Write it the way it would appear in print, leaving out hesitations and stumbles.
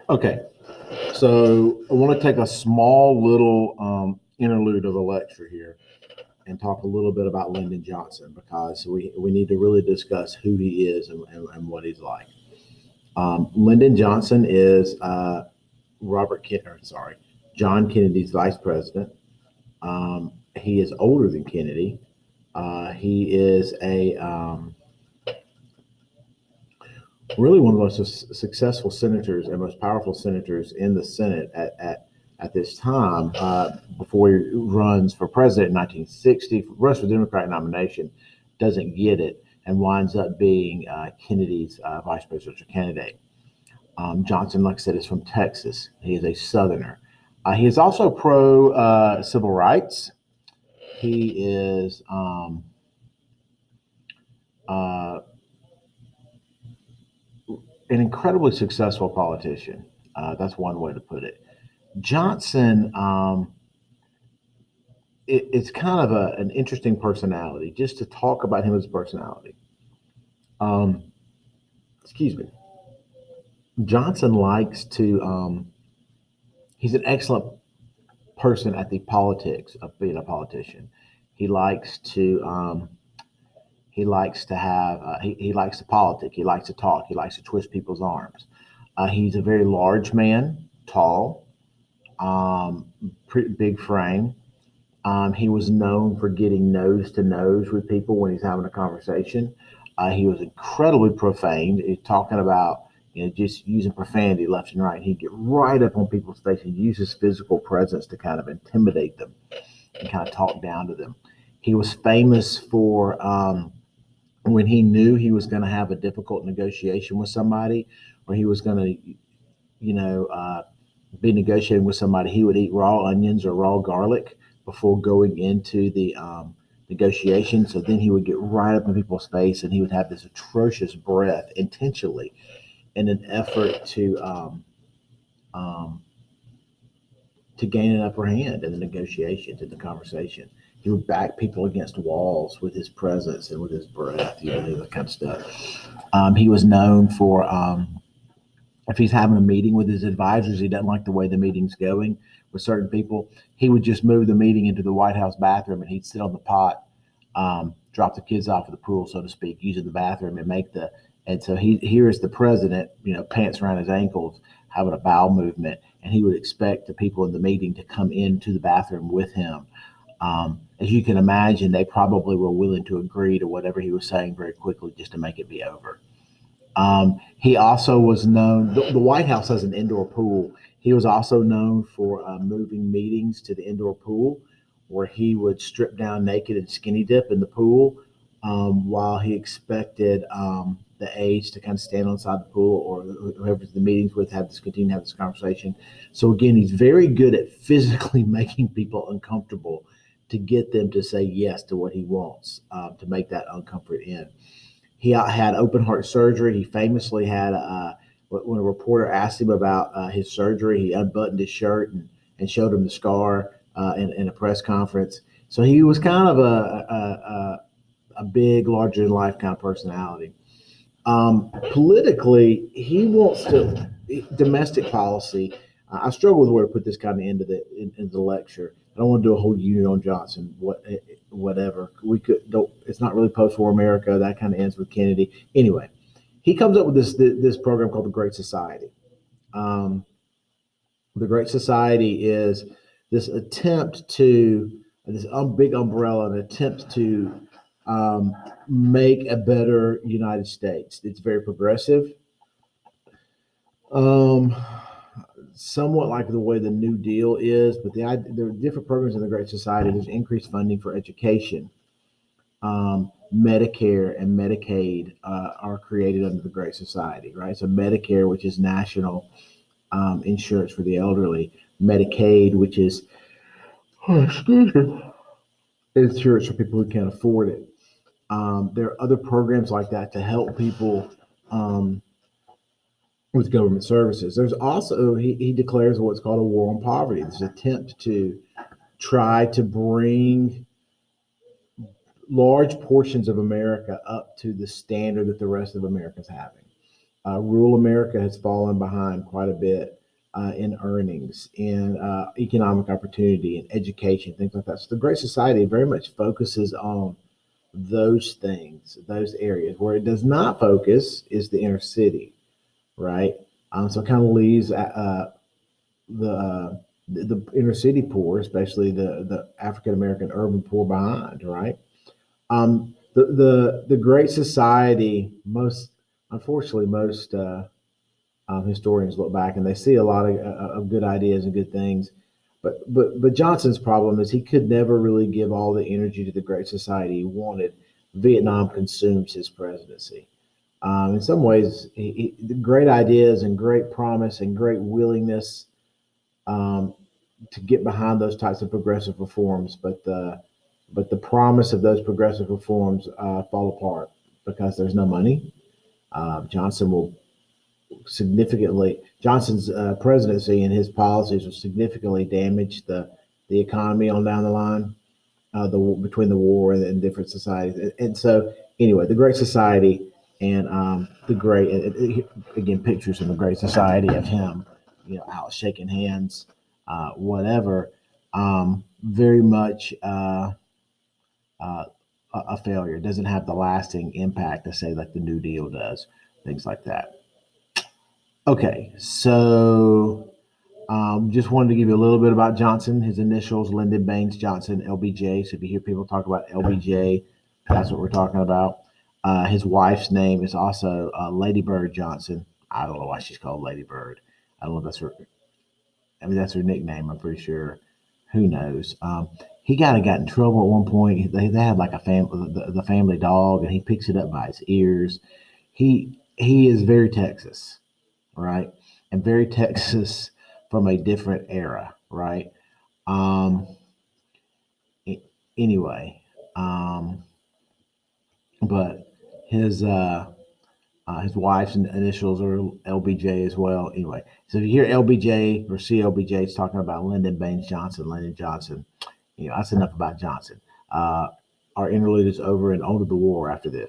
Okay, so I want to take a small little interlude of a lecture here and talk a little bit about Lyndon Johnson because we need to really discuss who he is and what he's like. Lyndon Johnson is John Kennedy's vice president. He is older than Kennedy. He is a really one of the most successful senators and most powerful senators in the Senate at this time before he runs for president in 1960, runs for the Democratic nomination, doesn't get it, and winds up being Kennedy's vice presidential candidate. Johnson, like I said, is from Texas. He is a Southerner. He is also pro civil rights. He is uh, an incredibly successful politician. That's one way to put it. Johnson, it's kind of an interesting personality. Just to talk about him as a personality. Um, excuse me. Johnson likes to. He's an excellent person at the politics of being a politician. He likes to. He likes to have. He likes to politic. He likes to talk. He likes to twist people's arms. He's a very large man, tall, um, pretty big frame. He was known for getting nose to nose with people when he's having a conversation. He was incredibly profane, talking about just using profanity left and right. He'd get right up on people's face and use his physical presence to kind of intimidate them and kind of talk down to them. He was famous for when he knew he was going to have a difficult negotiation with somebody, or he was going to, you know, be negotiating with somebody, he would eat raw onions or raw garlic before going into the negotiation. So then he would get right up in people's face and he would have this atrocious breath intentionally in an effort um, to gain an upper hand in the negotiations, in the conversation. He would back people against walls with his presence and with his breath, that kind of stuff. He was known for if he's having a meeting with his advisors, he doesn't like the way the meeting's going with certain people, he would just move the meeting into the White House bathroom and he'd sit on the pot, drop the kids off at the pool, so to speak, using the bathroom and make the. And so he here is the president, pants around his ankles, having a bowel movement, and he would expect the people in the meeting to come into the bathroom with him. As you can imagine, they probably were willing to agree to whatever he was saying very quickly just to make it be over. He also was known. The White House has an indoor pool. He was also known for moving meetings to the indoor pool, where he would strip down naked and skinny dip in the pool, while he expected the aides to kind of stand on the pool, or whoever the meetings with have this continue to have this conversation. So again, he's very good at physically making people uncomfortable to get them to say yes to what he wants, to make that uncomfort end. He had open heart surgery. He famously had when a reporter asked him about his surgery, he unbuttoned his shirt and showed him the scar in a press conference. So he was kind of a big, larger than life kind of personality. Politically, he wants to domestic policy. I struggle with where to put this kind of into the lecture. I don't want to do a whole unit on Johnson. Whatever we could. Don't. It's not really post-war America. That kind of ends with Kennedy. Anyway, he comes up with this program called the Great Society. Um, the Great Society is this attempt to this big umbrella, an attempt to um, make a better United States. It's very progressive, um, somewhat like the way the New Deal is, but there are different programs in the Great Society. There's increased funding for education. Medicare and Medicaid are created under the Great Society, right? So Medicare, which is national insurance for the elderly, Medicaid, which is excuse me, insurance for people who can't afford it. There are other programs like that to help people um, with government services. There's also he declares what's called a war on poverty. This attempt to try to bring large portions of America up to the standard that the rest of America is having. Rural America has fallen behind quite a bit in earnings, in economic opportunity, in education, things like that. So the Great Society very much focuses on those things, those areas. Where it does not focus is the inner city, right? So it kind of leaves the inner city poor, especially the African American urban poor, behind, right? The Great Society, most unfortunately, most historians look back and they see a lot of good ideas and good things. But Johnson's problem is he could never really give all the energy to the Great Society he wanted. Vietnam consumes his presidency. In some ways, great ideas and great promise and great willingness um, to get behind those types of progressive reforms, but the promise of those progressive reforms fall apart because there's no money. Johnson will significantly Johnson's presidency and his policies will significantly damage the economy on down the line, between the war and different societies. And so anyway, the Great Society and the great again, pictures of the Great Society of him, out shaking hands, whatever, very much a failure. It doesn't have the lasting impact to say like the New Deal does, things like that. Okay, so just wanted to give you a little bit about Johnson. His initials, Lyndon Baines Johnson, LBJ. So if you hear people talk about LBJ, that's what we're talking about. His wife's name is also Lady Bird Johnson. I don't know why she's called Lady Bird. I don't know if that's her. I mean, that's her nickname. I'm pretty sure. Who knows? He got in trouble at one point. They had like a family, the family dog, and he picks it up by its ears. He is very Texas, right? And very Texas from a different era, right? Um, anyway, um, but his his wife's initials are LBJ as well. Anyway, so if you hear LBJ or see LBJ, it's talking about Lyndon Baines Johnson, Lyndon Johnson. That's enough about Johnson. Our interlude is over, and on to the war after this.